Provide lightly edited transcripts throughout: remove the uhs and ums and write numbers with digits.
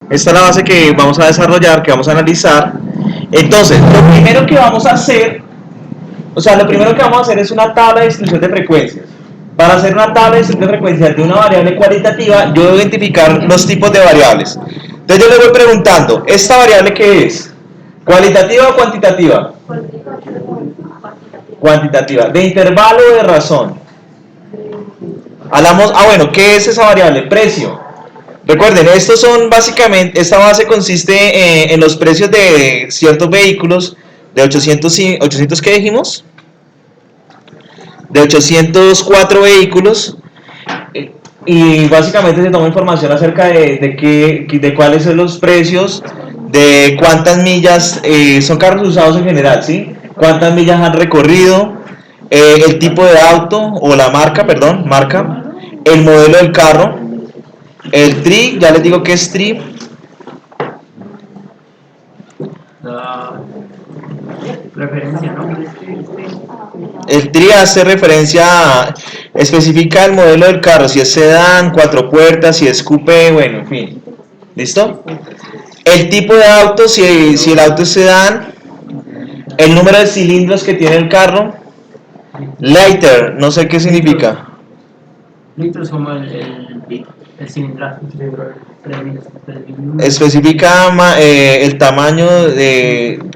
Esta es la base que vamos a desarrollar, que vamos a analizar. Entonces, lo primero que vamos a hacer, lo primero que vamos a hacer es una tabla de distribución de frecuencias. Para hacer una tabla de distribución de frecuencias de una variable cualitativa, yo debo identificar los tipos de variables. Entonces yo le voy preguntando, ¿esta variable qué es? ¿Cualitativa o cuantitativa? Cuantitativa. ¿De intervalo o de razón? Hablamos, bueno, ¿qué es esa variable? Precio. Recuerden, estos son básicamente, esta base consiste en los precios de ciertos vehículos de 800 ¿qué dijimos? De 804 vehículos, y básicamente se toma información acerca de cuáles son los precios, de cuántas millas son carros usados en general, ¿sí? Cuántas millas han recorrido, el tipo de auto o la marca, perdón, marca, el modelo del carro, el TRI, ya les digo que es TRI. La referencia, ¿no? El TRI hace referencia, especifica el modelo del carro, si es sedán, 4 puertas, si es coupé, bueno, en fin. ¿Listo? El tipo de auto, si el auto es sedán, el número de cilindros que tiene el carro, liter, no sé qué significa. Litros como el cilindraje. Especifica el tamaño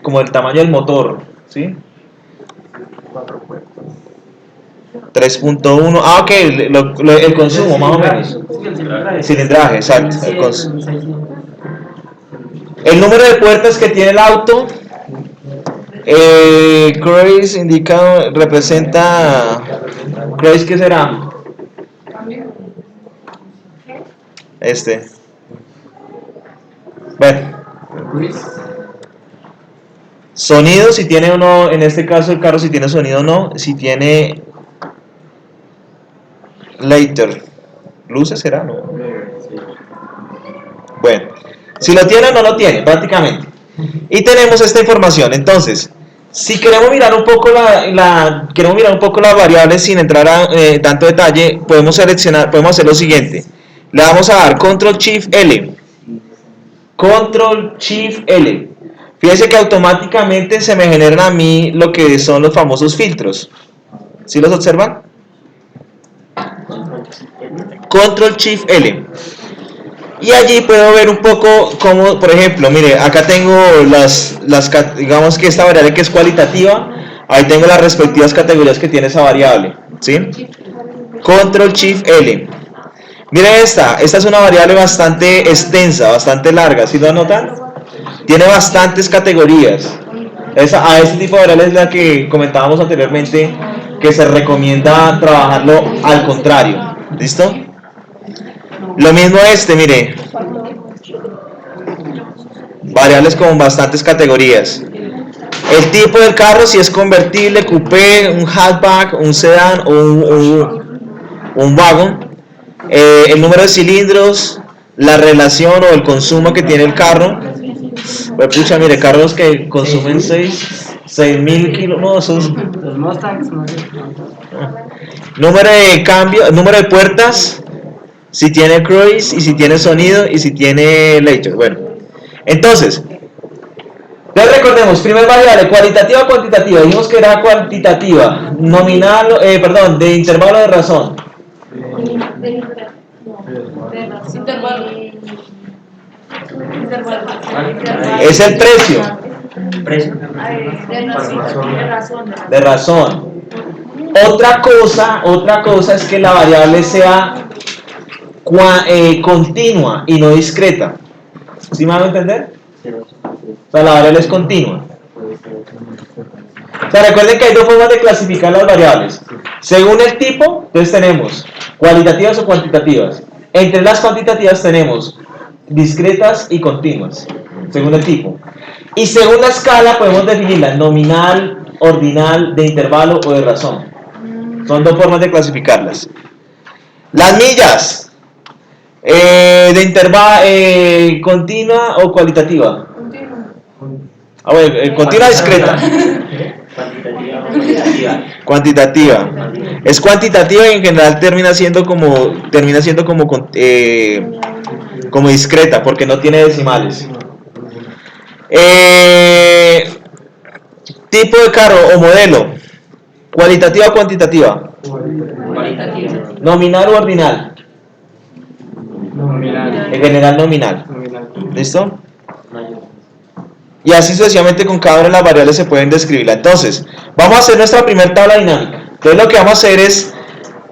como el tamaño del motor, ¿sí? 3.1, ok, el consumo más o menos. Cilindraje, exacto. El número de puertas que tiene el auto, Cruise indica, representa, Cruise, ¿qué será? Bueno, sonido, si tiene o no, en este caso el carro si tiene sonido o no, si tiene later, luces será, ¿no? Bueno, si lo tiene o no lo tiene, prácticamente. Y tenemos esta información. Entonces, si queremos mirar un poco las variables sin entrar a tanto detalle, podemos hacer lo siguiente. Le vamos a dar Control Shift L. Control Shift L. Fíjense que automáticamente se me generan a mí lo que son los famosos filtros. ¿Sí los observan? Control Shift L. Y allí puedo ver un poco cómo, por ejemplo, mire, acá tengo digamos que esta variable que es cualitativa, ahí tengo las respectivas categorías que tiene esa variable, ¿sí? Control Shift L. Mire esta es una variable bastante extensa, bastante larga, ¿sí lo notan? Tiene bastantes categorías. A este tipo de variable es la que comentábamos anteriormente, que se recomienda trabajarlo al contrario, ¿listo? Lo mismo mire, variables con bastantes categorías. El tipo del carro, si es convertible, coupé, un hatchback, un sedán o un wagon. El número de cilindros, la relación o el consumo que tiene el carro. Pues pucha, mire, carros que consumen 6.000 kilos, no, esos... Los Mustangs, no sé. Número de cambio, número de puertas, si tiene cruise y si tiene sonido y si tiene later. Bueno, entonces recordemos, primer variable, cualitativa o cuantitativa. Dijimos que era cuantitativa, nominal, de intervalo de razón. Es el precio. De razón. Otra cosa es que la variable sea continua y no discreta. ¿Sí me van a entender? La variable es continua. Recuerden que hay dos formas de clasificar las variables. Según el tipo, entonces tenemos cualitativas o cuantitativas. Entre las cuantitativas tenemos discretas y continuas, según el tipo. Y según la escala podemos definirla nominal, ordinal, de intervalo o de razón. Son dos formas de clasificarlas. Las millas, de intervalo, continua o cualitativa. Ah, bueno, continua discreta. Cuantitativa. Es cuantitativa y en general termina siendo como discreta porque no tiene decimales. Tipo de carro o modelo. ¿Cualitativa o cuantitativa? Cualitativa. ¿Nominal o ordinal? Nominal. En general nominal. Nominal. ¿Listo? Y así sucesivamente con cada una de las variables se pueden describirla. Entonces, vamos a hacer nuestra primera tabla dinámica. Entonces lo que vamos a hacer es,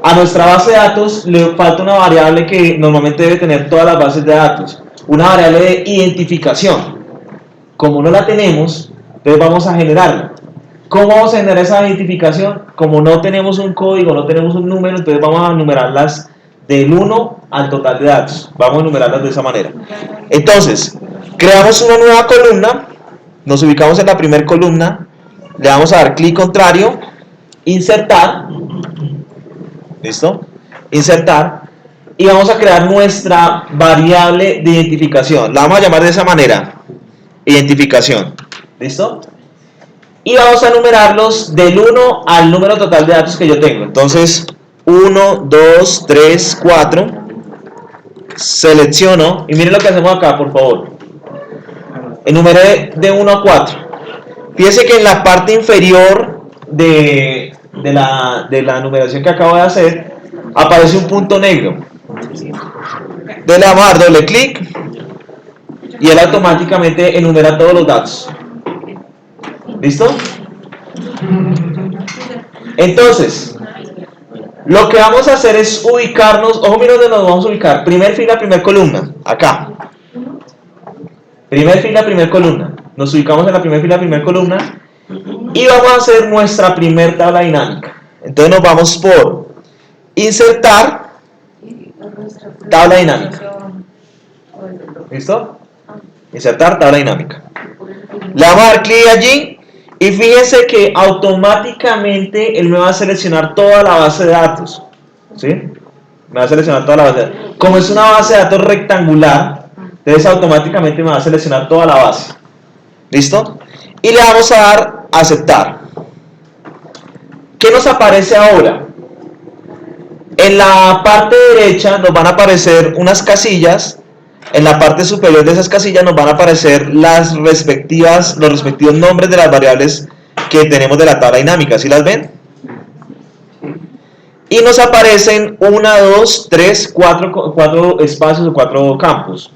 a nuestra base de datos le falta una variable que normalmente debe tener todas las bases de datos. Una variable de identificación. Como no la tenemos, entonces vamos a generarla. ¿Cómo vamos a generar esa identificación? Como no tenemos un código, no tenemos un número, entonces vamos a numerarlas del 1 al total de datos. Vamos a numerarlas de esa manera. Entonces, creamos una nueva columna, nos ubicamos en la primera columna, le vamos a dar clic contrario, insertar, ¿listo? Insertar, y vamos a crear nuestra variable de identificación. La vamos a llamar de esa manera, identificación, ¿listo? Y vamos a numerarlos del 1 al número total de datos que yo tengo. Entonces, 1, 2, 3, 4. Selecciono. Y miren lo que hacemos acá, por favor. Enumeré de 1 a 4. Fíjense que en la parte inferior de la numeración que acabo de hacer, aparece un punto negro. Entonces le vamos a dar doble clic y él automáticamente enumera todos los datos. ¿Listo? Entonces, lo que vamos a hacer es ubicarnos. Ojo, mira dónde nos vamos a ubicar. Primer fila, primer columna. Acá. Primer fila, primer columna. Nos ubicamos en la primer fila, primer columna. Y vamos a hacer nuestra primer tabla dinámica. Entonces nos vamos por insertar tabla dinámica. ¿Listo? Insertar tabla dinámica. Le vamos a dar clic allí. Y fíjense que automáticamente él me va a seleccionar toda la base de datos. ¿Sí? Me va a seleccionar toda la base de datos. Como es una base de datos rectangular, entonces automáticamente me va a seleccionar toda la base. ¿Listo? Y le vamos a dar a aceptar. ¿Qué nos aparece ahora? En la parte derecha nos van a aparecer unas casillas. En la parte superior de esas casillas nos van a aparecer los respectivos nombres de las variables que tenemos de la tabla dinámica. ¿Sí las ven? Y nos aparecen 1, 2, 3, 4 espacios o 4 campos.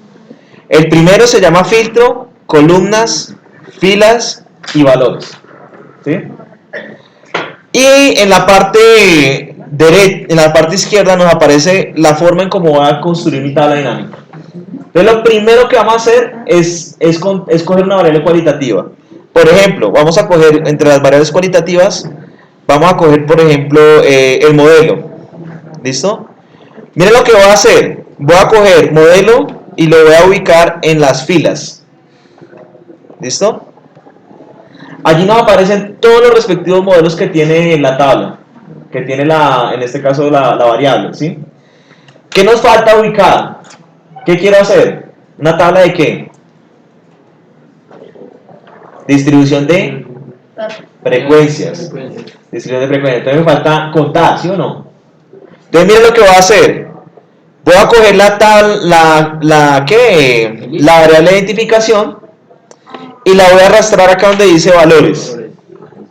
El primero se llama filtro, columnas, filas y valores. ¿Sí? Y en la parte izquierda nos aparece la forma en cómo voy a construir mi tabla dinámica. Entonces lo primero que vamos a hacer es coger una variable cualitativa. Por ejemplo, vamos a coger entre las variables cualitativas, vamos a coger por ejemplo el modelo. ¿Listo? Miren lo que voy a hacer. Voy a coger modelo y lo voy a ubicar en las filas. ¿Listo? Allí nos aparecen todos los respectivos modelos que tiene la tabla, que tiene en este caso la variable. ¿Sí? ¿Qué nos falta ubicar? ¿Qué quiero hacer? ¿Una tabla de qué? Distribución de frecuencias. Distribución de frecuencias. Entonces me falta contar, ¿sí o no? Entonces miren lo que voy a hacer. Voy a coger la variable de identificación y la voy a arrastrar acá donde dice valores.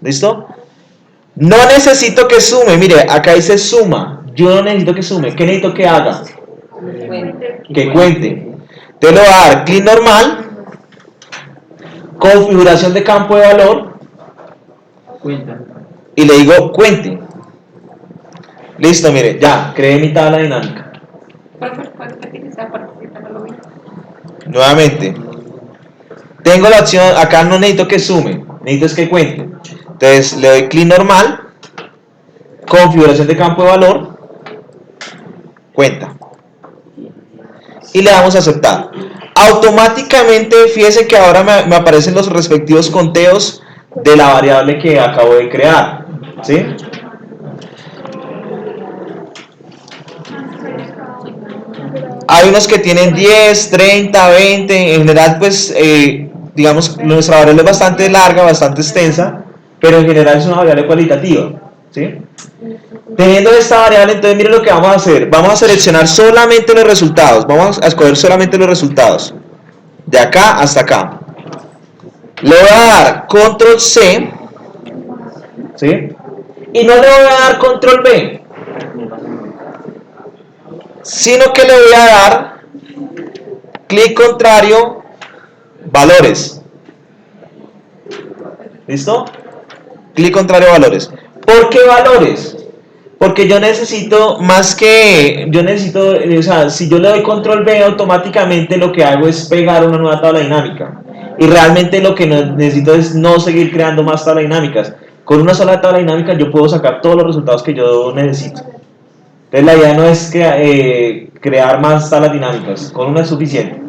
¿Listo? No necesito que sume. Mire, acá dice suma. Yo no necesito que sume. ¿Qué necesito que haga? Que cuente. Te lo voy a dar clic normal, configuración de campo de valor, Cuenta. y le digo cuente. Listo, mire, ya creé mi tabla dinámica. Nuevamente, tengo la opción, acá no necesito que sume, necesito es que cuente. Entonces le doy clic normal, configuración de campo de valor, cuenta. Y le damos a aceptar. Automáticamente, fíjense que ahora me aparecen los respectivos conteos de la variable que acabo de crear. ¿Sí? Hay unos que tienen 10, 30, 20, en general pues digamos, nuestra variable es bastante larga, bastante extensa, pero en general es una variable cualitativa, ¿sí? Teniendo esta variable, entonces miren lo que vamos a hacer. Vamos a seleccionar solamente los resultados. Vamos a escoger solamente los resultados. De acá hasta acá. Le voy a dar control C, ¿sí? Y no le voy a dar control B, sino que le voy a dar clic contrario, valores. ¿Listo? Clic contrario, valores. ¿Por qué valores? Porque yo necesito o sea, si yo le doy control B, automáticamente lo que hago es pegar una nueva tabla dinámica. Y realmente lo que necesito es no seguir creando más tablas dinámicas. Con una sola tabla dinámica yo puedo sacar todos los resultados que yo necesito. Entonces la idea no es crear más tablas dinámicas, con una es suficiente.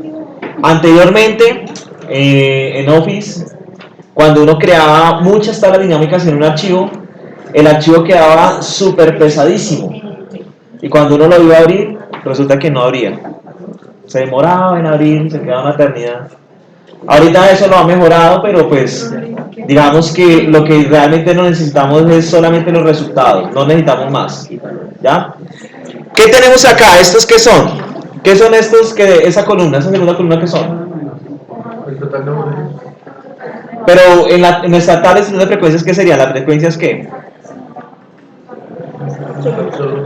Anteriormente, en Office, cuando uno creaba muchas tablas dinámicas en un archivo, el archivo quedaba súper pesadísimo. Y cuando uno lo iba a abrir, resulta que no abría. Se demoraba en abrir, se quedaba una eternidad. Ahorita eso lo ha mejorado, pero pues digamos que lo que realmente no necesitamos es solamente los resultados, no necesitamos más. ¿Ya? ¿Qué tenemos acá? ¿Estos qué son? ¿Qué son estos? Esa columna, esa segunda columna, ¿qué son? Pero en nuestra tabla de frecuencias, ¿qué serían? ¿Las frecuencias qué?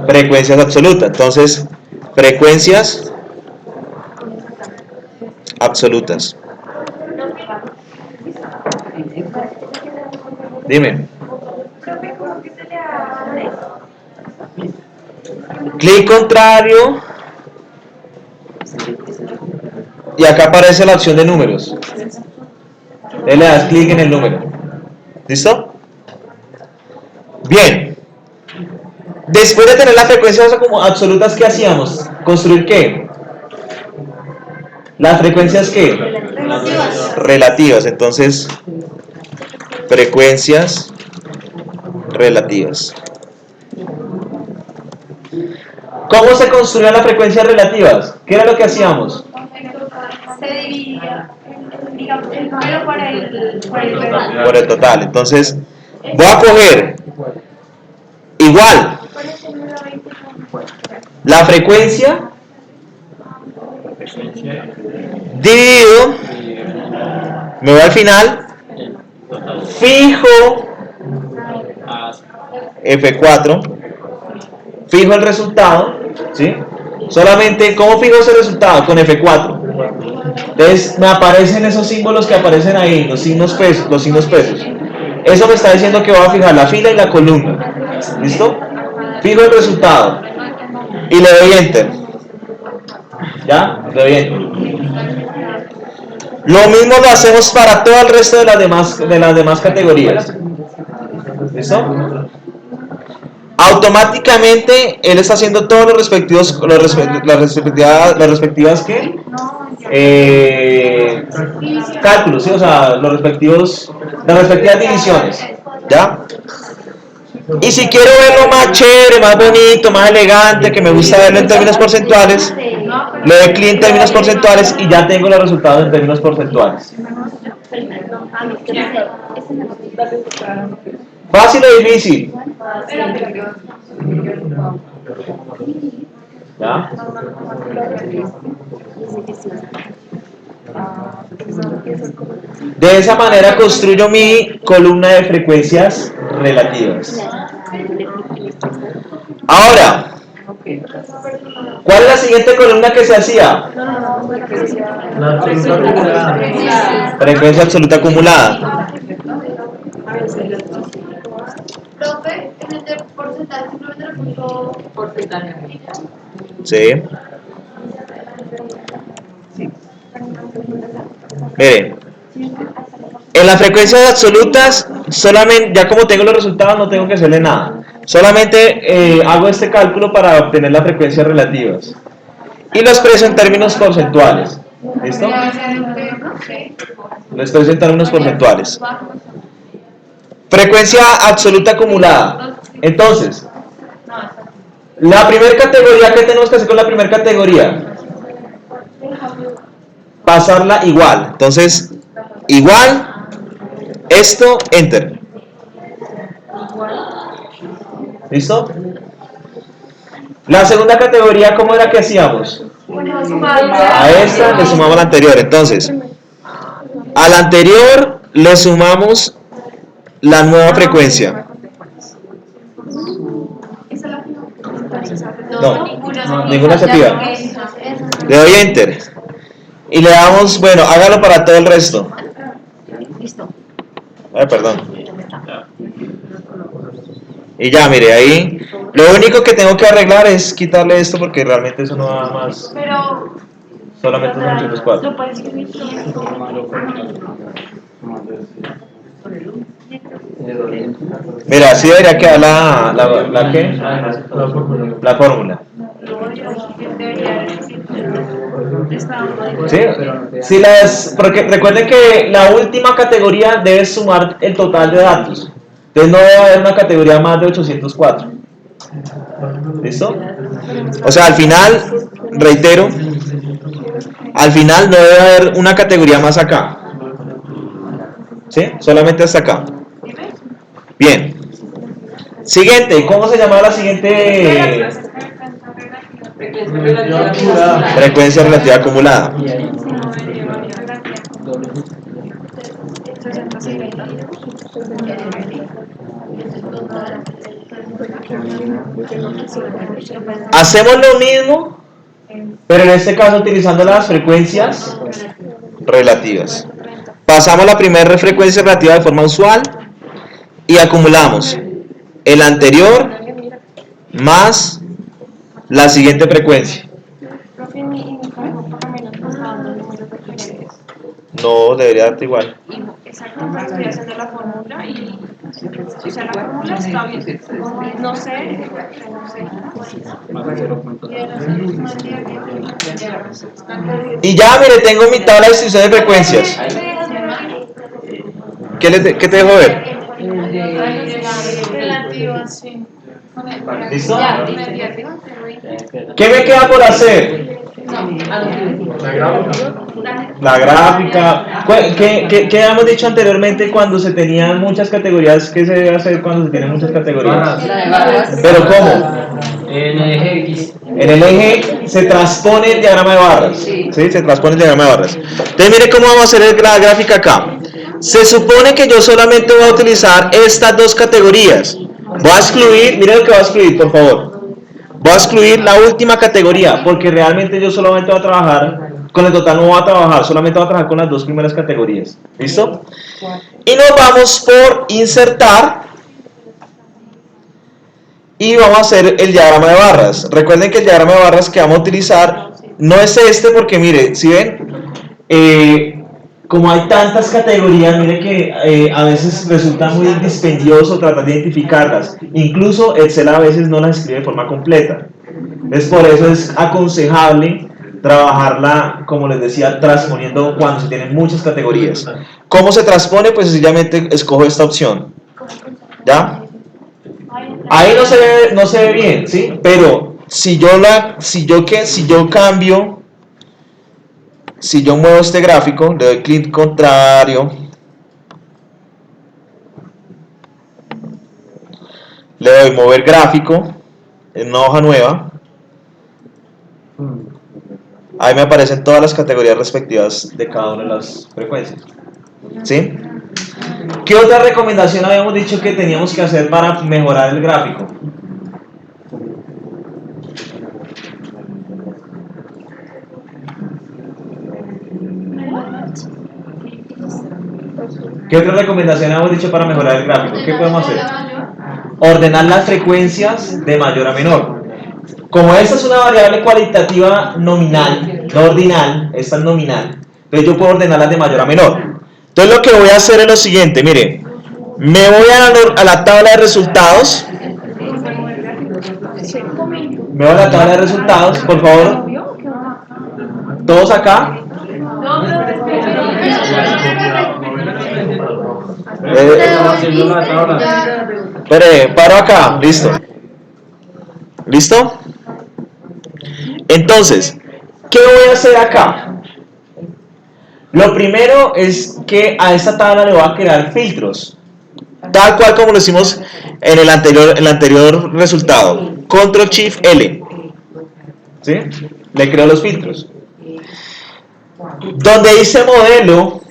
Frecuencias absolutas. Entonces, frecuencias absolutas. Dime. Clic contrario. Y acá aparece la opción de números. Le das clic en el número. ¿Listo? Bien. Después de tener las frecuencias como absolutas, ¿qué hacíamos? ¿Construir qué? ¿Las frecuencias qué? Relativas. Entonces, frecuencias relativas. ¿Cómo se construían las frecuencias relativas? ¿Qué era lo que hacíamos? Se dividía, digamos, el número por el total. Por el total. Entonces, voy a coger igual la frecuencia dividido, me voy al final, fijo F4, fijo el resultado, ¿sí? Solamente, ¿cómo fijo ese resultado? Con F4. Entonces me aparecen esos símbolos que aparecen ahí, los signos pesos. Eso me está diciendo que voy a fijar la fila y la columna. ¿Listo? Fijo el resultado y le doy enter. ¿Ya? Le doy enter. Lo mismo lo hacemos para todo el resto de las demás categorías. ¿Listo? Automáticamente él está haciendo todos los respectivas ¿qué? Cálculos, ¿sí? O sea, las respectivas divisiones, ¿ya? Y si quiero verlo más chévere, más bonito, más elegante, que me gusta verlo en términos porcentuales, le doy clic en términos porcentuales y ya tengo los resultados en términos porcentuales. ¿Fácil o difícil? ¿Ya? De esa manera construyo mi columna de frecuencias relativas. Ahora, ¿cuál es la siguiente columna que se hacía? Frecuencia absoluta acumulada. Profe, en el de porcentaje simplemente lo puso porcentaje. Sí. Miren, en las frecuencias absolutas, solamente, ya como tengo los resultados, no tengo que hacerle nada. Solamente hago este cálculo para obtener las frecuencias relativas. Y lo expreso en términos porcentuales. ¿Listo? Lo expreso en términos porcentuales. Frecuencia absoluta acumulada. Entonces, la primera categoría, ¿qué tenemos que hacer con la primera categoría? Pasarla igual. Entonces, igual, esto, enter. ¿Listo? La segunda categoría, ¿cómo era que hacíamos? A esta le sumamos la anterior. Entonces, a la anterior le sumamos la nueva frecuencia. No, ninguna se activa. Le doy enter. Y le damos, bueno, hágalo para todo el resto. Listo. Ay, perdón. Y ya, mire, ahí. Lo único que tengo que arreglar es quitarle esto porque realmente eso no da más. Pero Solamente son 804. lo puedes escribir. Mira, así debería quedar la ¿qué? La fórmula. ¿Sí? Si porque recuerden que la última categoría debe sumar el total de datos. Entonces no debe haber una categoría más de 804. ¿Listo? O sea, al final, reitero, al final no debe haber una categoría más acá. ¿Sí? Solamente hasta acá. Bien. Siguiente, ¿cómo se llama la siguiente? Frecuencia relativa acumulada. Hacemos lo mismo, pero en este caso utilizando las frecuencias relativas. Pasamos la primera frecuencia relativa de forma usual y acumulamos el anterior más la siguiente frecuencia. No, debería darte igual. Exacto, pero estoy haciendo la fórmula y o sea, la fórmula está bien. No sé, Y ya, mire, tengo mi tabla de distribución de frecuencias. ¿Qué te dejo ver? ¿Listo? ¿Qué me queda por hacer? La gráfica. ¿Qué habíamos dicho anteriormente cuando se tenían muchas categorías? ¿Qué se debe hacer cuando se tienen muchas categorías? ¿Pero cómo? En el eje X. En el eje se transpone el diagrama de barras. ¿Sí? Se transpone el diagrama de barras. Entonces mire cómo vamos a hacer la gráfica acá. Se supone que yo solamente voy a utilizar estas dos categorías. Voy a excluir, mire lo que voy a excluir, por favor. Voy a excluir la última categoría, porque realmente yo solamente voy a trabajar, con el total no voy a trabajar, solamente voy a trabajar con las dos primeras categorías. ¿Listo? Y nos vamos por insertar, y vamos a hacer el diagrama de barras. Recuerden que el diagrama de barras que vamos a utilizar no es este, porque mire, si ven, como hay tantas categorías, mire que a veces resulta muy dispendioso tratar de identificarlas. Incluso Excel a veces no las escribe de forma completa. Entonces por eso es aconsejable trabajarla, como les decía, transponiendo cuando se tienen muchas categorías. ¿Cómo se transpone? Pues sencillamente escojo esta opción. ¿Ya? Ahí no se ve bien, ¿sí? Pero si yo cambio, si yo muevo este gráfico, le doy clic contrario, le doy mover gráfico en una hoja nueva, ahí me aparecen todas las categorías respectivas de cada una de las frecuencias. ¿Sí? ¿Qué otra recomendación habíamos dicho que teníamos que hacer para mejorar el gráfico? ¿Qué otra recomendación hemos dicho para mejorar el gráfico? ¿Qué podemos hacer? Ordenar las frecuencias de mayor a menor. Como esta es una variable cualitativa nominal, no ordinal, esta es nominal, entonces yo puedo ordenarlas de mayor a menor. Entonces lo que voy a hacer es lo siguiente, mire, me voy a la tabla de resultados. Me voy a la tabla de resultados, por favor. Todos acá. Espere, paro acá, listo. ¿Listo? Entonces, ¿qué voy a hacer acá? Lo primero es que a esta tabla le voy a crear filtros, tal cual como lo hicimos en el anterior resultado. Control Shift L, ¿sí? Le creo los filtros. Donde dice modelo,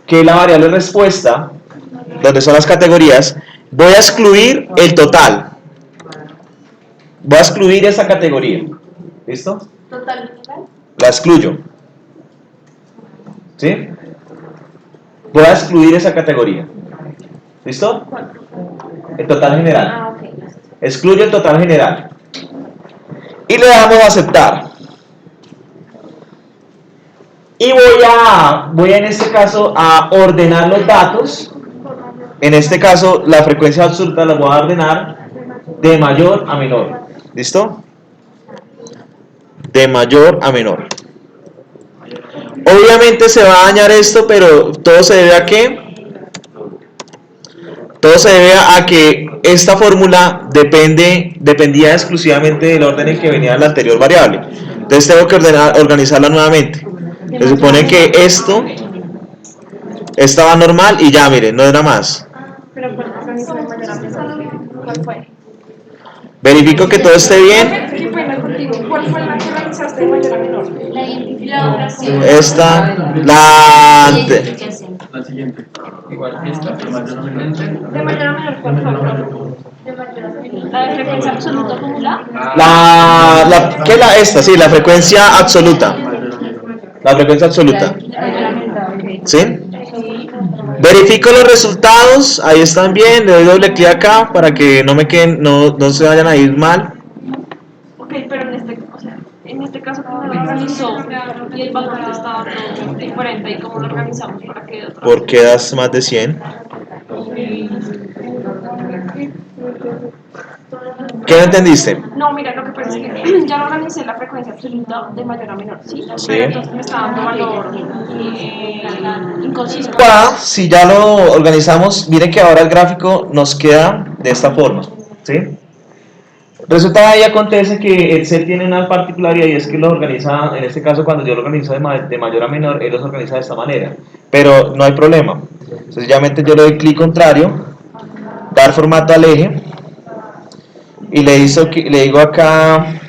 que es la variable respuesta, donde son las categorías, voy a excluir el total. Voy a excluir esa categoría. ¿Listo? Total. La excluyo. ¿Sí? Voy a excluir esa categoría. ¿Listo? El total general. Ah, ok. Excluyo el total general. Y le damos a aceptar. Y voy en este caso a ordenar los datos. En este caso, la frecuencia absoluta la voy a ordenar de mayor a menor. ¿Listo? De mayor a menor. Obviamente se va a dañar esto, pero todo se debe a ¿qué? Todo se debe a que esta fórmula dependía exclusivamente del orden en que venía la anterior variable. Entonces tengo que organizarla nuevamente. Se supone que esto estaba normal y ya, miren, no era más. Pero ¿cuál fue? Verifico que todo esté bien. ¿Qué pena contigo? ¿Cuál fue la que realizaste de mayor a menor? Esta, la siguiente. Igual que esta, de mayor a menor. ¿De mayor a menor cuál fue? ¿La de frecuencia absoluta acumulada? ¿qué es esta? Sí, la frecuencia absoluta. La frecuencia absoluta. ¿Sí? Verifico los resultados, ahí están bien, le doy doble clic acá para que no me queden, no se vayan a ir mal. Ok, pero en este caso, ¿cómo lo organizó? Y el valor estaba todo diferente, ¿y cómo lo organizamos para que otro? ¿Por qué das más de 100? ¿Qué no entendiste? No, mira, lo que pasa es que ya lo organicé la frecuencia absoluta de mayor a menor, ¿sí? Sí. Pero entonces me está dando valor inconsistente. Si ya lo organizamos, miren que ahora el gráfico nos queda de esta forma, ¿sí? Resulta ahí acontece que Excel tiene una particularidad y es que los organiza, en este caso cuando yo lo organizo de mayor a menor, él los organiza de esta manera, pero no hay problema. Sencillamente yo le doy clic contrario, dar formato al eje, y le digo acá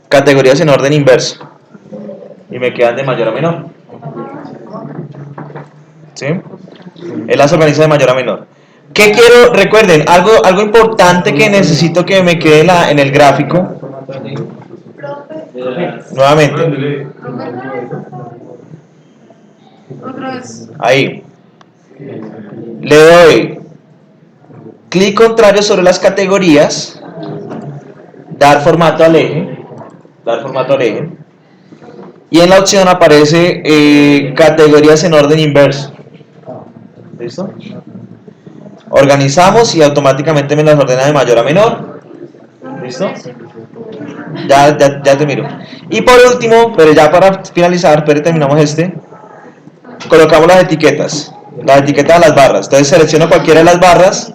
categorías en orden inverso y me quedan de mayor a menor, ¿sí? Él las organiza de mayor a menor. ¿Qué quiero? Recuerden, algo importante que necesito que me quede en el gráfico. Nuevamente. Ahí. Le doy clic contrario sobre las categorías, dar formato al eje, y en la opción aparece categorías en orden inverso. ¿Listo? Organizamos y automáticamente me las ordena de mayor a menor. ¿Listo? Ya te miro. Y por último, pero ya para finalizar, pero terminamos colocamos las etiquetas de las barras. Entonces selecciono cualquiera de las barras,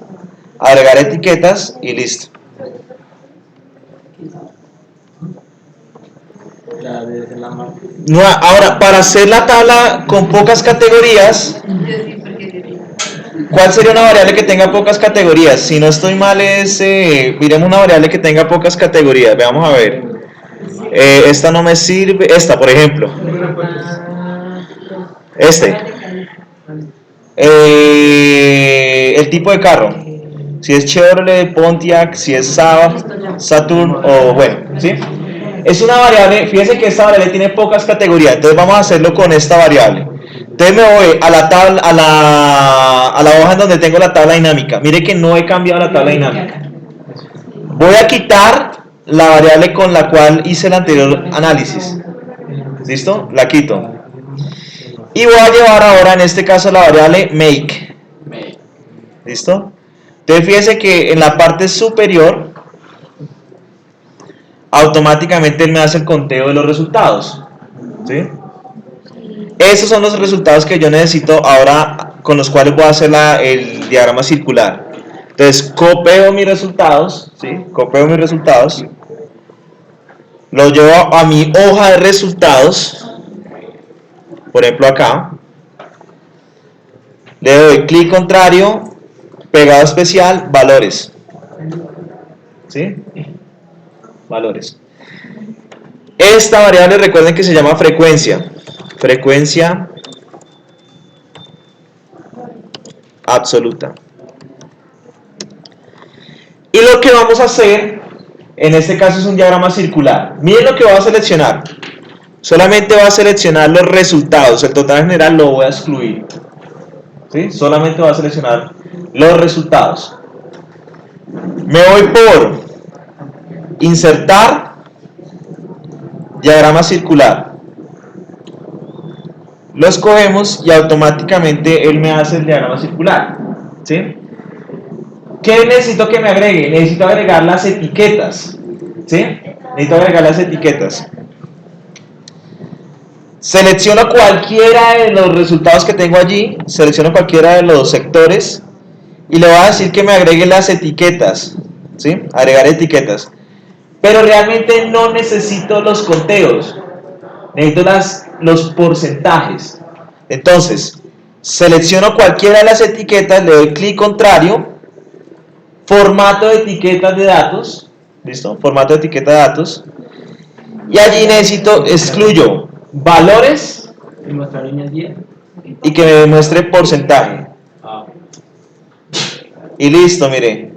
agregar etiquetas y listo. Ahora, para hacer la tabla con pocas categorías, ¿cuál sería una variable que tenga pocas categorías? Si no estoy mal miremos una variable que tenga pocas categorías, veamos a ver. Esta no me sirve, esta por ejemplo. El tipo de carro. Si es Chevrolet, Pontiac, si es Saturn o bueno, ¿sí? Es una variable, fíjense que esta variable tiene pocas categorías, entonces vamos a hacerlo con esta variable. Entonces me voy a la tabla, a la hoja en donde tengo la tabla dinámica. Mire que no he cambiado la tabla dinámica. Voy a quitar la variable con la cual hice el anterior análisis. ¿Listo? La quito. Y voy a llevar ahora, en este caso, la variable make. ¿Listo? Entonces fíjense que en la parte superior, automáticamente él me hace el conteo de los resultados. ¿Sí? Esos son los resultados que yo necesito ahora, con los cuales voy a hacer el diagrama circular. Entonces copio mis resultados, ¿sí? Los llevo a mi hoja de resultados, por ejemplo acá, le doy clic contrario, pegado especial, valores. ¿Sí? Valores. Esta variable recuerden que se llama frecuencia. Frecuencia absoluta. Y lo que vamos a hacer, en este caso es un diagrama circular. Miren lo que voy a seleccionar. Solamente voy a seleccionar los resultados. El total general lo voy a excluir. ¿Sí? Solamente voy a seleccionar los resultados. Me voy por insertar diagrama circular. Lo escogemos y automáticamente él me hace el diagrama circular. ¿Sí? ¿Qué necesito que me agregue? Necesito agregar las etiquetas. ¿Sí? Necesito agregar las etiquetas. Selecciono cualquiera de los resultados que tengo allí, selecciono cualquiera de los sectores y le voy a decir que me agregue las etiquetas. ¿Sí? Agregar etiquetas. Pero realmente no necesito los conteos, necesito los porcentajes. Entonces, selecciono cualquiera de las etiquetas, le doy clic contrario, formato de etiquetas de datos, ¿listo? Formato de etiqueta de datos, y allí excluyo valores y que me muestre porcentaje. Y listo, mire.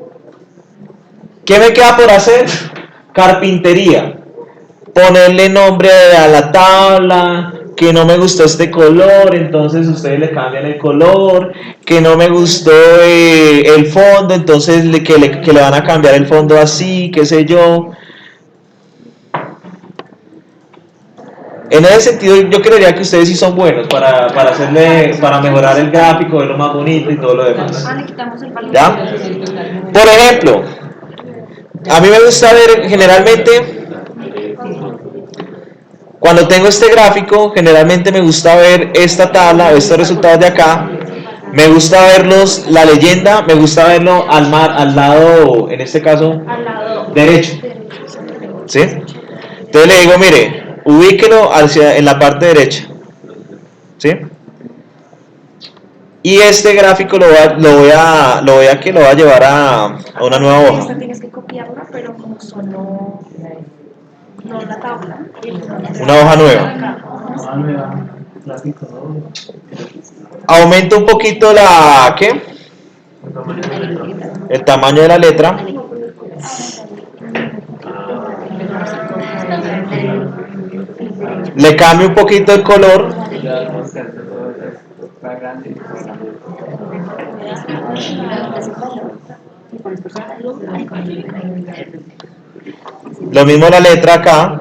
¿Qué me queda por hacer? Carpintería. Ponerle nombre a la tabla, que no me gustó este color, entonces ustedes le cambian el color, que no me gustó el fondo, entonces que le van a cambiar el fondo así, qué sé yo. En ese sentido yo creería que ustedes sí son buenos para mejorar el gráfico, verlo más bonito y todo lo demás. ¿Ya? Por ejemplo, a mí me gusta ver generalmente, cuando tengo este gráfico, generalmente me gusta ver esta tabla, estos resultados de acá, me gusta verlos, la leyenda, me gusta verlo al lado, en este caso, derecho. ¿Sí? Entonces le digo, mire, ubíquelo en la parte derecha. ¿Sí? Y este gráfico lo voy a llevar a una nueva hoja. Esta tienes que copiarla, pero como solo no la tabla. Una hoja nueva. Aumento un poquito el tamaño de la letra. Le cambio un poquito el color. Lo mismo la letra acá.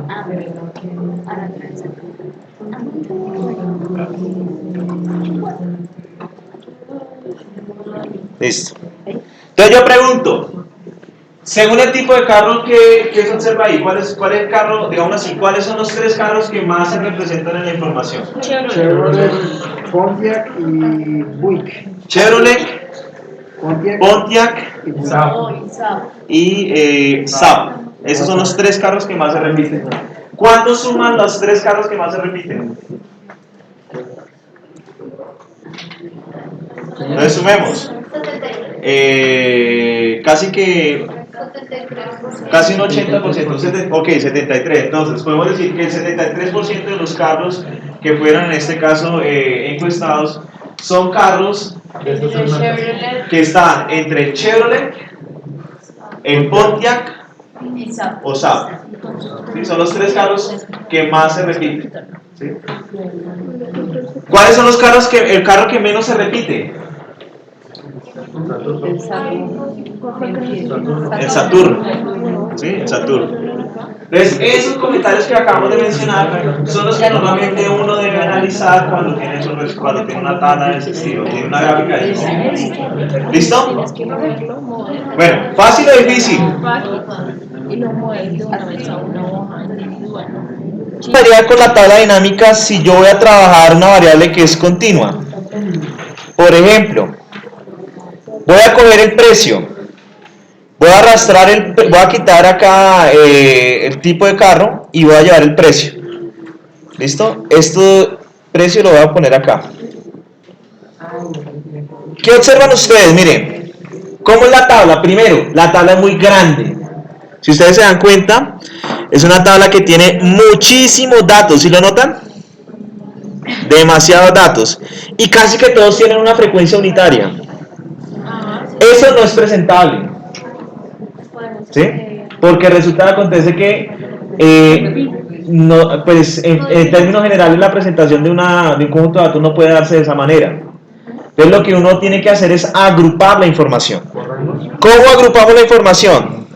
Listo. Entonces yo pregunto, según el tipo de carro que se observa ahí, ¿cuál es el carro, digamos así, cuáles son los tres carros que más se representan en la información? Chevrolet, Pontiac y Buick. Chevrolet, Pontiac y Saab. Esos son los tres carros que más se repiten. ¿Cuánto suman los tres carros que más se repiten? Entonces sumemos. Casi un 80%, ok, 73. Entonces podemos decir que el 73% de los carros que fueron en este caso encuestados son carros que están entre el Chevrolet, el Pontiac o Saab. ¿Sí? Son los tres carros que más se repiten. ¿Sí? ¿Cuáles son los carros el carro que menos se repite? El Saturno. ¿Sí? El Saturno. Entonces, esos comentarios que acabamos de mencionar son los que normalmente uno debe analizar cuando tiene una tabla de ese estilo, tiene una gráfica de ese estilo. ¿Listo? Bueno, ¿fácil o difícil? ¿Qué pasaría con la tabla dinámica si yo voy a trabajar una variable que es continua? Por ejemplo, voy a coger el precio, voy a arrastrar voy a quitar acá el tipo de carro y voy a llevar el precio. ¿Listo? Esto precio lo voy a poner acá. ¿Qué observan ustedes? Miren, ¿cómo es la tabla? Primero, la tabla es muy grande. Si ustedes se dan cuenta, es una tabla que tiene muchísimos datos. ¿Sí lo notan? Demasiados datos. Y casi que todos tienen una frecuencia unitaria. Eso no es presentable. ¿Sí? Porque resulta que acontece que no, pues, en términos generales la presentación de un conjunto de datos no puede darse de esa manera. Entonces lo que uno tiene que hacer es agrupar la información. ¿Cómo agrupamos la información?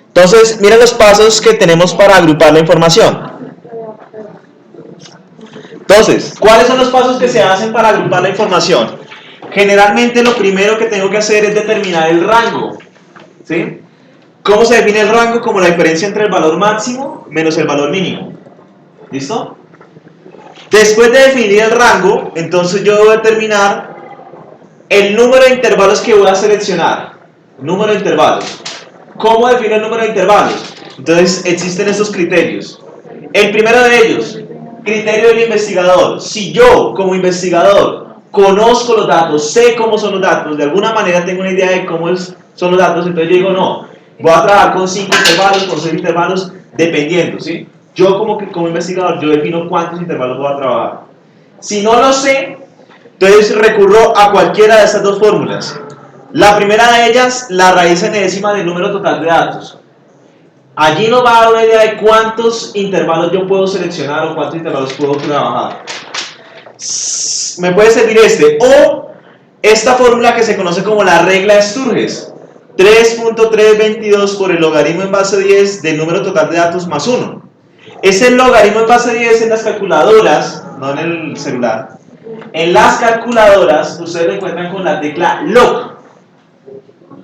Entonces, miren los pasos que tenemos para agrupar la información. Entonces, ¿cuáles son los pasos que se hacen para agrupar la información? Generalmente lo primero que tengo que hacer es determinar el rango. ¿Sí? ¿Cómo se define el rango? Como la diferencia entre el valor máximo menos el valor mínimo. ¿Listo? Después de definir el rango, entonces yo debo determinar el número de intervalos que voy a seleccionar. Número de intervalos. ¿Cómo defino el número de intervalos? Entonces existen estos criterios. El primero de ellos, criterio del investigador. Si yo, como investigador, conozco los datos, sé cómo son los datos, de alguna manera tengo una idea de cómo son los datos, entonces yo digo, no, voy a trabajar con 5 intervalos, con 6 intervalos, dependiendo, ¿sí? Yo como investigador, yo defino cuántos intervalos voy a trabajar. Si no lo sé, entonces recurro a cualquiera de estas dos fórmulas. La primera de ellas, la raíz enésima del número total de datos. Allí nos va a dar una idea de cuántos intervalos yo puedo seleccionar o cuántos intervalos puedo trabajar. Me puede servir este o esta fórmula que se conoce como la regla de Sturges. 3.322 por el logaritmo en base 10 del número total de datos más 1. Es el logaritmo en base 10 en las calculadoras, no en el celular. En las calculadoras ustedes lo encuentran con la tecla log.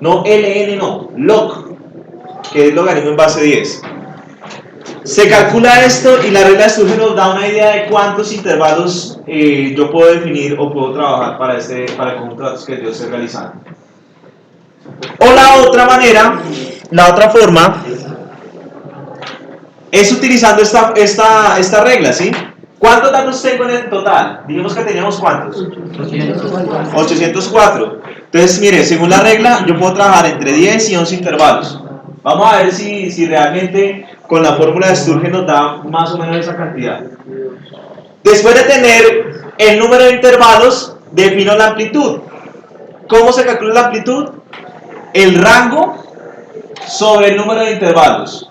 No LN, no, log, que es logaritmo en base 10. Se calcula esto y la regla de Sturges nos da una idea de cuántos intervalos yo puedo definir o puedo trabajar para el conjunto de datos que yo estoy realizando. O la otra manera, la otra forma, es utilizando esta regla, ¿sí? ¿Cuántos datos tengo en el total? Dijimos que teníamos ¿cuántos? 804. Entonces, mire, según la regla, yo puedo trabajar entre 10 y 11 intervalos. Vamos a ver si realmente con la fórmula de Sturges nos da más o menos esa cantidad. Después de tener el número de intervalos, defino la amplitud. ¿Cómo se calcula la amplitud? El rango sobre el número de intervalos.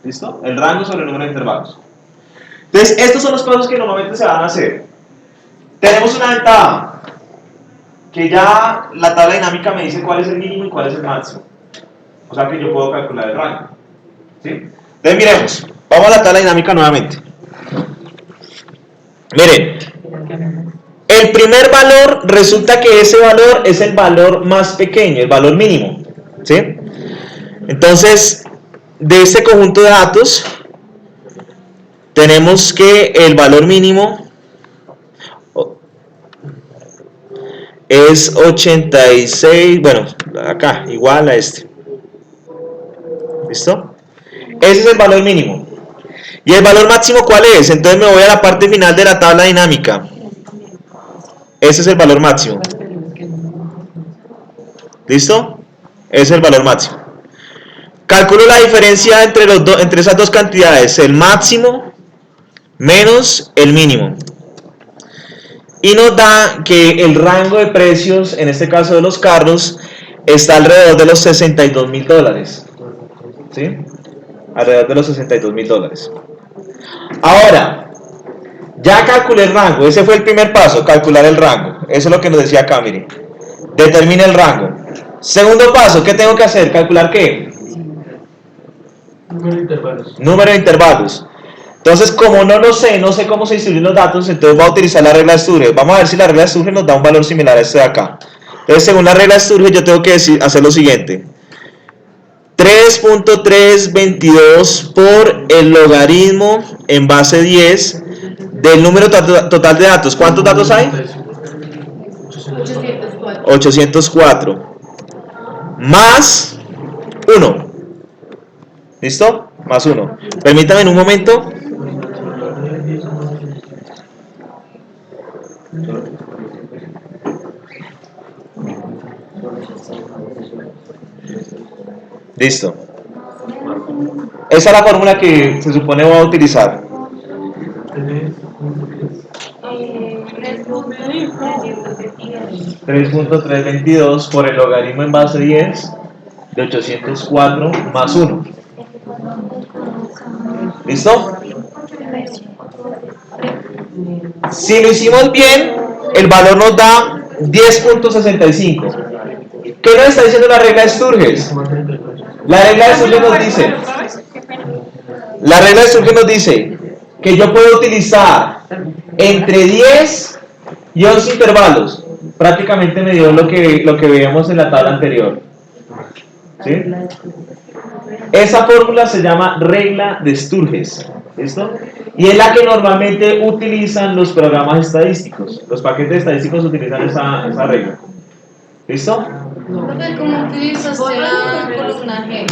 ¿Listo? El rango sobre el número de intervalos. Entonces, estos son los pasos que normalmente se van a hacer. Tenemos una ventaja, que ya la tabla dinámica me dice cuál es el mínimo y cuál es el máximo. O sea que yo puedo calcular el rango. ¿Sí? Entonces, miremos. Vamos a la tabla dinámica nuevamente. Miren. El primer valor, resulta que ese valor es el valor más pequeño, el valor mínimo. ¿Sí? Entonces, de este conjunto de datos, tenemos que el valor mínimo es 86, bueno, acá, igual a este. ¿Listo? Ese es el valor mínimo. ¿Y el valor máximo cuál es? Entonces me voy a la parte final de la tabla dinámica. Ese es el valor máximo. ¿Listo? Ese es el valor máximo. Calculo la diferencia entre esas dos cantidades, el máximo menos el mínimo. Y nos da que el rango de precios, en este caso de los carros, está alrededor de los $62.000. ¿Sí? Alrededor de los $62.000. Ahora, ya calculé el rango, ese fue el primer paso, calcular el rango. Eso es lo que nos decía acá, miren. Determina el rango. Segundo paso, ¿qué tengo que hacer? ¿Calcular qué? Número de intervalos. Número de intervalos. Entonces, como no lo sé, no sé cómo se distribuyen los datos, entonces voy a utilizar la regla de Sturges. Vamos a ver si la regla de Sturges nos da un valor similar a este de acá. Entonces, según la regla de Sturges, yo tengo que hacer lo siguiente. 3.322 por el logaritmo en base 10 del número total de datos. ¿Cuántos datos hay? 804. Más 1. ¿Listo? Más 1. Permítanme en un momento. Listo. Esa es la fórmula que se supone va a utilizar. 3.322 por el logaritmo en base 10 de 804 más 1. ¿Listo? Si lo hicimos bien, el valor nos da 10.65. ¿Qué nos está diciendo la regla de Sturges? La regla de Sturges nos dice, que yo puedo utilizar entre 10 y 11 intervalos. Prácticamente me dio lo que veíamos en la tabla anterior. ¿Sí? Esa fórmula se llama regla de Sturges. ¿Listo? Y es la que normalmente utilizan los programas estadísticos. Los paquetes estadísticos utilizan esa regla. ¿Listo? ¿Cómo utilizas la columna G?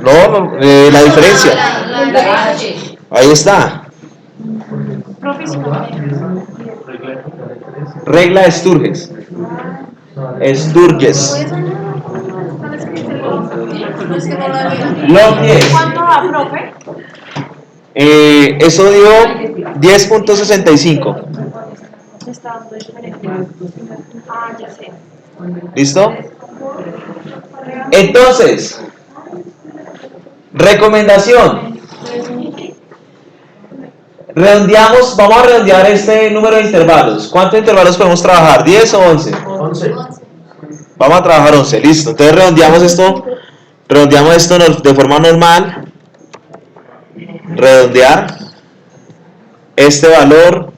No, la diferencia. La H. Ahí está. Regla de Sturges. Sturges. Log 10. ¿Cuánto da, profe? Eso dio 10.65. Está dando diferente. Ah, ya sé. ¿Listo? Entonces, recomendación. Redondeamos, vamos a redondear este número de intervalos. ¿Cuántos intervalos podemos trabajar? ¿10 o 11? 11. Vamos a trabajar 11, listo. Entonces redondeamos esto de forma normal. Redondear este valor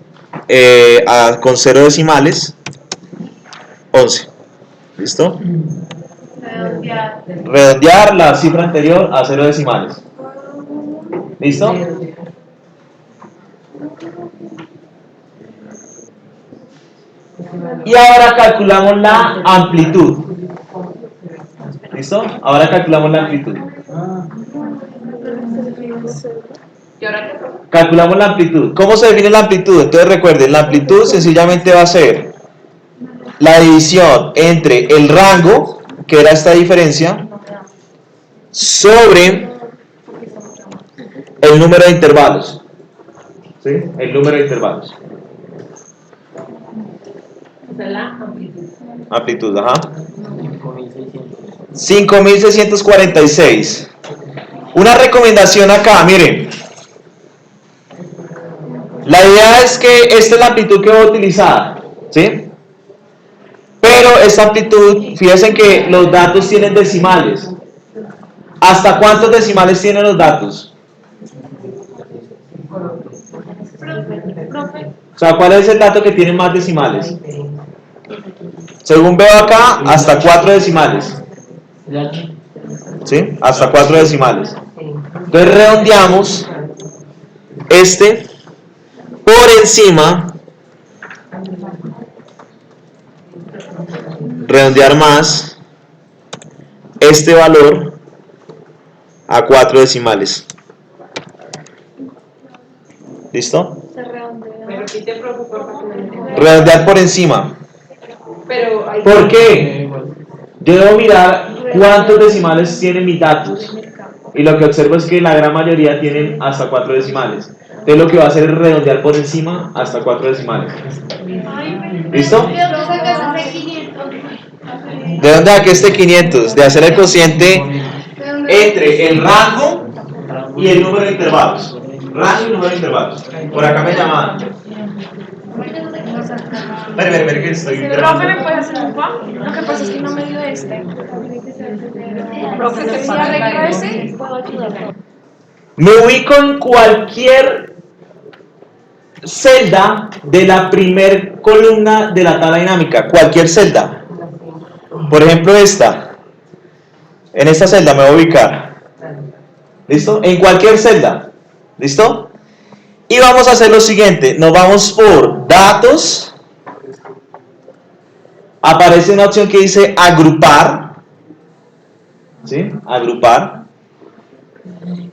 con 0 decimales. 11. ¿Listo? Redondear la cifra anterior a 0 decimales. ¿Listo? Y ahora calculamos la amplitud. ¿Listo? Ahora calculamos la amplitud. Calculamos la amplitud. ¿Cómo se define la amplitud? Entonces recuerden, la amplitud sencillamente va a ser la división entre el rango, que era esta diferencia, sobre el número de intervalos. ¿Sí? El número de intervalos. Amplitud, ajá. 5.646. Una recomendación acá, miren. La idea es que esta es la amplitud que voy a utilizar, ¿sí? Pero esta amplitud, fíjense que los datos tienen decimales. ¿Hasta cuántos decimales tienen los datos? O sea, ¿cuál es el dato que tiene más decimales? Según veo acá, hasta 4 decimales. ¿Sí? Hasta 4 decimales. Entonces redondeamos este por encima. Redondear más este valor a 4 decimales. ¿Listo? Pero ¿qué te preocupa? Redondear por encima. ¿Por qué? Yo debo mirar cuántos decimales tienen mis datos. Y lo que observo es que la gran mayoría tienen hasta 4 decimales. Entonces lo que va a hacer es redondear por encima hasta 4 decimales. ¿Listo? ¿De dónde saqué este 500? De hacer el cociente entre el rango y el número de intervalos. Rango y número de intervalos. Por acá me llamaban. Ver que estoy Profe, ¿me puede hacer un pa? Lo que pasa es que no me dio este. Profe, que si arreglo ese, puedo ayudarle. Me ubico en cualquier celda de la primer columna de la tabla dinámica. Cualquier celda. Por ejemplo, esta. En esta celda me voy a ubicar. ¿Listo? En cualquier celda. ¿Listo? Y vamos a hacer lo siguiente. Nos vamos por datos. Aparece una opción que dice agrupar. ¿Sí? Agrupar.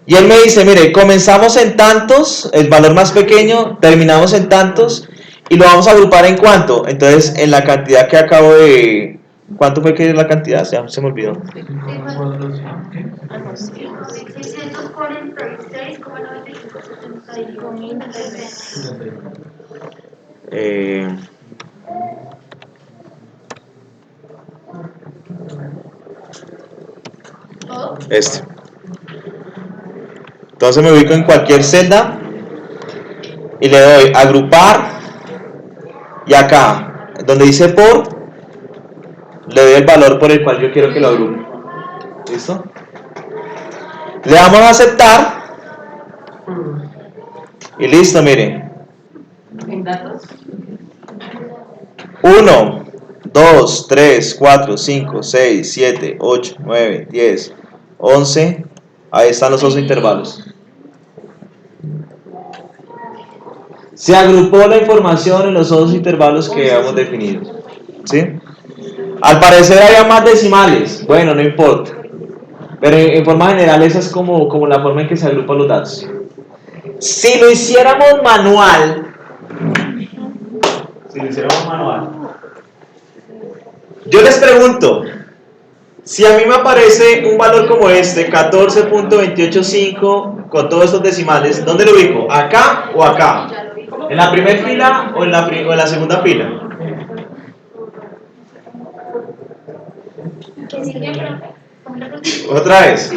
Y él me dice, mire, comenzamos en tantos, el valor más pequeño, terminamos en tantos, y lo vamos a agrupar en cuánto. Entonces, en la cantidad que acabo de... ¿Cuánto fue que es la cantidad? Ya se me olvidó. 646,9575. Este. Entonces me ubico en cualquier celda y le doy agrupar, y acá, donde dice por, le doy el valor por el cual yo quiero que lo agrupe. ¿Listo? Le damos a aceptar y listo, miren. En datos. 1, 2, 3, 4, 5, 6, 7, 8, 9, 10, 11. Ahí están los 11 intervalos. Se agrupó la información en los 11 intervalos que habíamos definido. ¿Sí? Al parecer había más decimales. Bueno, no importa. Pero en forma general esa es como la forma en que se agrupan los datos. Si lo hiciéramos manual, yo les pregunto, si a mí me aparece un valor como este, 14.285 con todos estos decimales, ¿dónde lo ubico? ¿Acá o acá? ¿En la primera fila o en la segunda fila? Otra vez.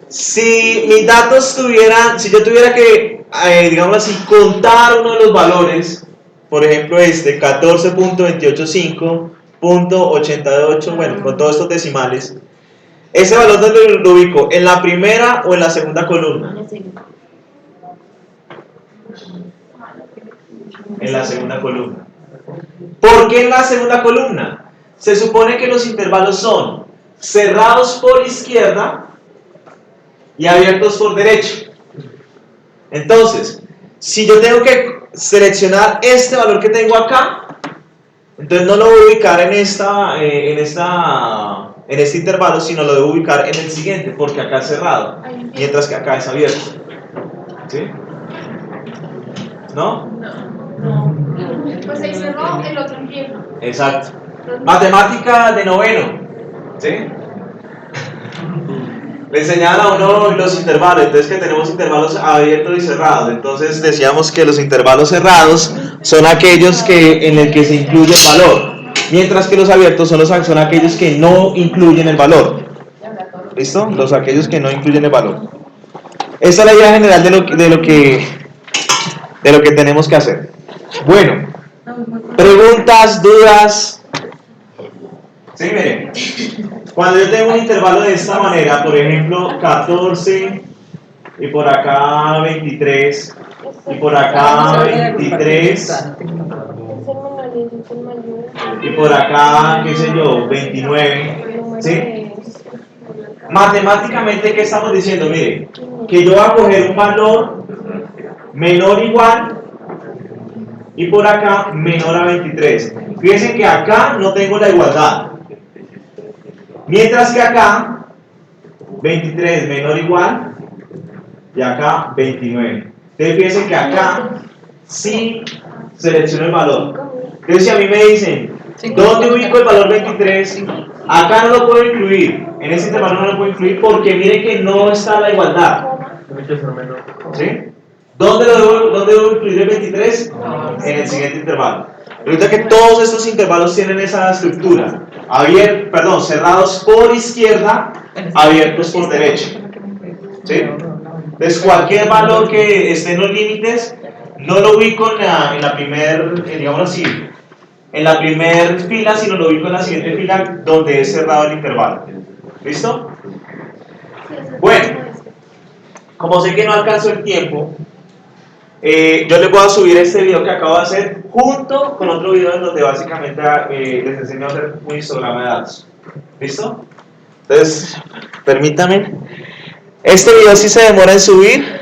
Si mis datos tuvieran, si yo tuviera que, digamos así, contar uno de los valores, por ejemplo este, 14.285.88, bueno, con todos estos decimales, ese valor ¿dónde lo ubico? ¿En la primera o en la segunda columna? En la segunda columna. ¿Por qué en la segunda columna? Se supone que los intervalos son cerrados por izquierda y abiertos por derecha. Entonces, si yo tengo que seleccionar este valor que tengo acá, entonces no lo voy a ubicar en este intervalo, sino lo debo ubicar en el siguiente, porque acá es cerrado, mientras que acá es abierto. ¿Sí? ¿No? Pues ahí cerró, el otro empieza. Exacto. Matemática de noveno. ¿Sí? Le enseñaban a uno los intervalos, entonces que tenemos intervalos abiertos y cerrados. Entonces decíamos que los intervalos cerrados son aquellos en el que se incluye el valor, mientras que los abiertos son aquellos que no incluyen el valor. ¿Listo? Aquellos que no incluyen el valor. Esa es la idea general de lo que tenemos que hacer. Bueno, preguntas, dudas. Sí, miren. Cuando yo tengo un intervalo de esta manera, por ejemplo, 14 y por acá 23 y por acá 23 y por acá, qué sé yo, 29, ¿sí? Matemáticamente, ¿qué estamos diciendo? Miren, que yo voy a coger un valor menor o igual y por acá menor a 23. Fíjense que acá no tengo la igualdad. Mientras que acá, 23 menor o igual, y acá 29. Entonces fíjense que acá sí selecciono el valor. Entonces si a mí me dicen, ¿dónde ubico el valor 23? Acá no lo puedo incluir, en ese intervalo no lo puedo incluir porque miren que no está la igualdad. ¿Sí? ¿Dónde debo incluir el 23? En el siguiente intervalo. Resulta que todos estos intervalos tienen esa estructura. Cerrados por izquierda, abiertos por derecha. ¿Sí? Entonces cualquier valor que esté en los límites, no lo ubico en la primer, digamos así, en la primer fila, sino lo ubico en la siguiente fila donde es cerrado el intervalo. ¿Listo? Bueno, como sé que no alcanzo el tiempo, yo les voy a subir este video que acabo de hacer junto con otro video en donde básicamente les enseño a hacer un histograma de datos. ¿Listo? Entonces, permítanme. Este video sí se demora en subir.